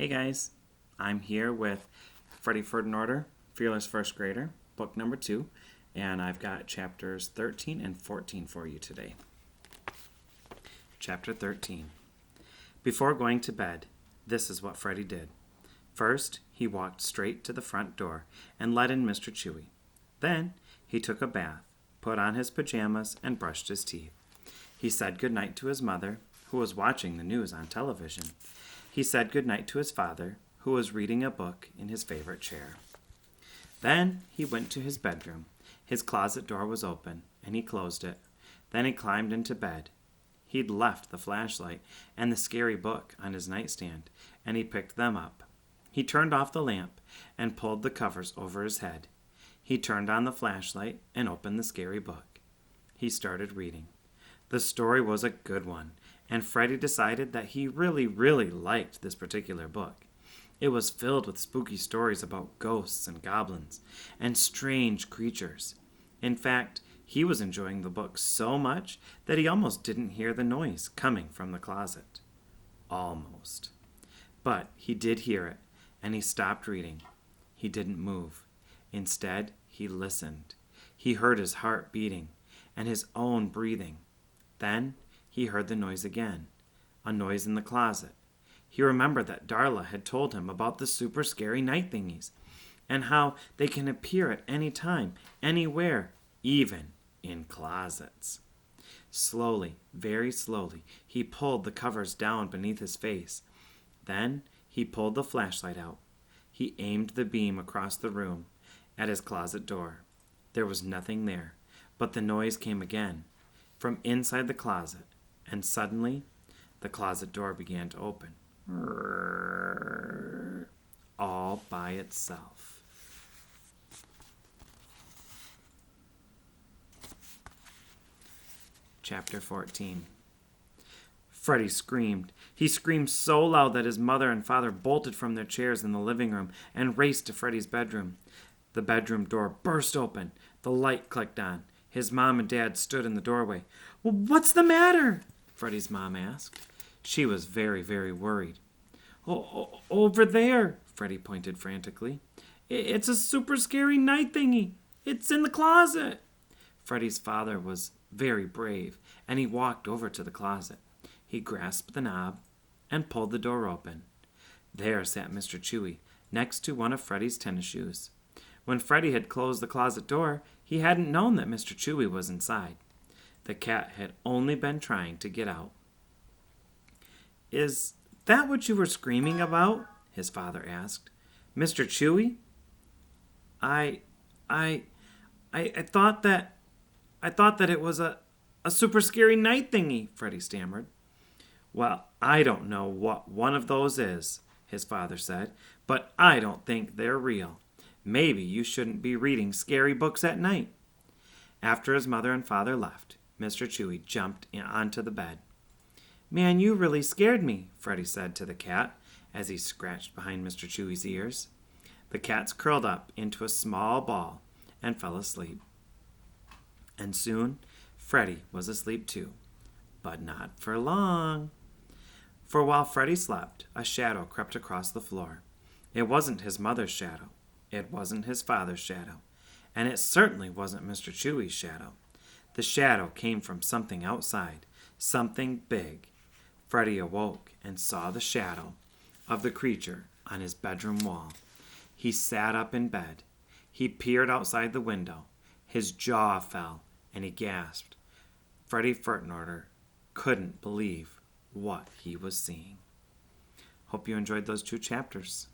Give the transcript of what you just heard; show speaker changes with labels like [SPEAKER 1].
[SPEAKER 1] Hey guys, I'm here with Freddie Fernortner, Fearless First Grader, book number 2, and I've got chapters 13 and 14 for you today. Chapter 13. Before going to bed, this is what Freddie did. First, he walked straight to the front door and let in Mr. Chewy. Then, he took a bath, put on his pajamas, and brushed his teeth. He said goodnight to his mother, who was watching the news on television. He said goodnight to his father, who was reading a book in his favorite chair. Then he went to his bedroom. His closet door was open, and he closed it. Then he climbed into bed. He'd left the flashlight and the scary book on his nightstand, and he picked them up. He turned off the lamp and pulled the covers over his head. He turned on the flashlight and opened the scary book. He started reading. The story was a good one, and Freddie decided that he really liked this particular book. It was filled with spooky stories about ghosts and goblins and strange creatures. In fact, he was enjoying the book so much that he almost didn't hear the noise coming from the closet. Almost. But he did hear it, and he stopped reading. He didn't move. Instead, he listened. He heard his heart beating and his own breathing. Then he heard the noise again, a noise in the closet. He remembered that Darla had told him about the super scary night thingies and how they can appear at any time, anywhere, even in closets. Slowly, very slowly, he pulled the covers down beneath his face. Then he pulled the flashlight out. He aimed the beam across the room at his closet door. There was nothing there, but the noise came again from inside the closet, and suddenly the closet door began to open. All by itself. Chapter 14. Freddie screamed. He screamed so loud that his mother and father bolted from their chairs in the living room and raced to Freddie's bedroom. The bedroom door burst open. The light clicked on. His mom and dad stood in the doorway. "Well, what's the matter?" Freddie's mom asked. She was very worried. Over there," Freddie pointed frantically. "It's a super scary night thingy. It's in the closet." Freddie's father was very brave, and he walked over to the closet. He grasped the knob and pulled the door open. There sat Mr. Chewy, next to one of Freddie's tennis shoes. When Freddie had closed the closet door, he hadn't known that Mr. Chewy was inside. The cat had only been trying to get out. "Is that what you were screaming about?" his father asked. "Mr. Chewy?" I thought that it was a super scary night thingy," Freddie stammered. "Well, I don't know what one of those is," his father said, "but I don't think they're real. Maybe you shouldn't be reading scary books at night." After his mother and father left, Mr. Chewy jumped onto the bed. "Man, you really scared me," Freddie said to the cat as he scratched behind Mr. Chewy's ears. The cats curled up into a small ball and fell asleep. And soon, Freddie was asleep too, but not for long. For while Freddie slept, a shadow crept across the floor. It wasn't his mother's shadow. It wasn't his father's shadow. And it certainly wasn't Mr. Chewy's shadow. The shadow came from something outside, something big. Freddie awoke and saw the shadow of the creature on his bedroom wall. He sat up in bed. He peered outside the window. His jaw fell, and he gasped. Freddie Fernortner couldn't believe what he was seeing. Hope you enjoyed those 2 chapters.